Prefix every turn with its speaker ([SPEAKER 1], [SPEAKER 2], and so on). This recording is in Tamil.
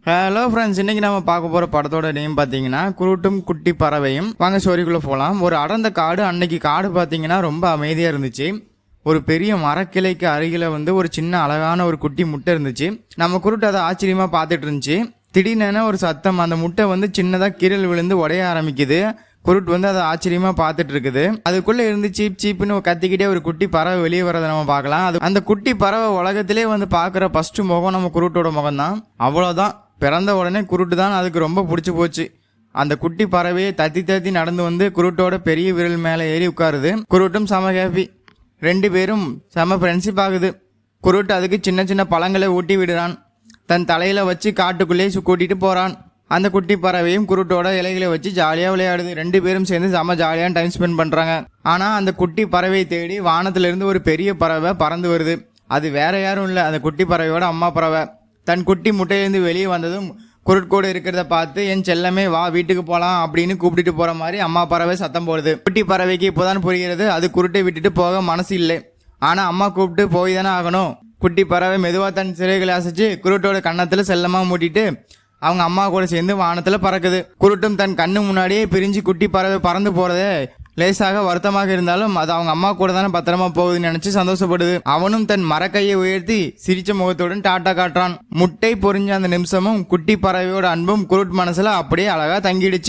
[SPEAKER 1] ஹலோ ஃப்ரெண்ட்ஸ், இன்னைக்கு நம்ம பார்க்க போகிற படத்தோட நேம் பார்த்தீங்கன்னா குருட்டும் குட்டி பறவையும். வாங்க ஸ்டோரிக்குள்ளே போகலாம். ஒரு அடர்ந்த காடு. அன்னைக்கு காடு பார்த்தீங்கன்னா ரொம்ப அமைதியாக இருந்துச்சு. ஒரு பெரிய மரக்கிளைக்கு அருகில் ஒரு சின்ன அழகான ஒரு குட்டி முட்டை இருந்துச்சு. நம்ம குருட்டு அதை ஆச்சரியமாக பார்த்துட்டு இருந்துச்சு. திடீர்னு ஒரு சத்தம். அந்த முட்டை சின்னதாக கீரல் விழுந்து உடைய ஆரம்பிக்குது. குருட் அதை ஆச்சரியமா பார்த்துட்டு இருக்குது. அதுக்குள்ள இருந்து சீப் சீப்னு கத்திக்கிட்டே ஒரு குட்டி பறவை வெளியே வரதை நம்ம பார்க்கலாம். அது அந்த குட்டி பறவை உலகத்திலே பார்க்குற ஃபர்ஸ்ட் முகம் நம்ம குருட்டோட முகம் தான். அவ்வளோதான். பிறந்த உடனே குருட்டு தான் அதுக்கு ரொம்ப பிடிச்சி போச்சு. அந்த குட்டி பறவையை தத்தி தத்தி நடந்து குருட்டோட பெரிய விரல் மேலே ஏறி உட்காருது. குருட்டும் செம ஹேப்பி. ரெண்டு பேரும் செம ஃப்ரெண்ட்ஷிப் ஆகுது. குருட்டு அதுக்கு சின்ன சின்ன பழங்களை ஊட்டி விடுறான். தன் தலையில வச்சு காட்டுக்குள்ளே கூட்டிட்டு போறான். அந்த குட்டி பறவையும் குருட்டோட இலைகளை வச்சு ஜாலியாக விளையாடுது. ரெண்டு பேரும் சேர்ந்து செம ஜாலியாக டைம் ஸ்பெண்ட் பண்ணுறாங்க. ஆனால் அந்த குட்டி பறவையை தேடி வானத்திலிருந்து ஒரு பெரிய பறவை பறந்து வருது. அது வேற யாரும் இல்லை, அந்த குட்டி பறவையோட அம்மா பறவை. தன் குட்டி முட்டையிலேருந்து வெளியே வந்ததும் குருட்கூட இருக்கிறத பார்த்து, என் செல்லமே வா வீட்டுக்கு போகலாம் அப்படின்னு கூப்பிட்டுட்டு போகிற மாதிரி அம்மா பறவை சத்தம் போடுது. குட்டி பறவைக்கு இப்போதான் புரிகிறது அது குருட்டை விட்டுட்டு போக மனசு இல்லை. ஆனால் அம்மா கூப்பிட்டு போய் தானே ஆகணும். குட்டி பறவை மெதுவாக தன் சிறைகளை அசைச்சு குருட்டோட கன்னத்தில் செல்லமாக மூட்டிட்டு அவங்க அம்மா கூட சேர்ந்து வானத்தில் பறக்குது. குருட்டும் தன் கண்ணு முன்னாடியே பிரிஞ்சு குட்டி பறவை பறந்து போறதே லேசாக வருத்தமாக இருந்தாலும் அது அவங்க அம்மா கூட தானே பத்திரமா போகுதுன்னு நினைச்சு சந்தோஷப்படுது. அவனும் தன் மரக்கையை உயர்த்தி சிரிச்ச முகத்துடன் டாட்டா காட்டுறான். முட்டை பொறிஞ்ச அந்த நிமிஷமும் குட்டி பறவையோட அன்பும் குருட் மனசுல அப்படியே அழகா தங்கிடுச்சு.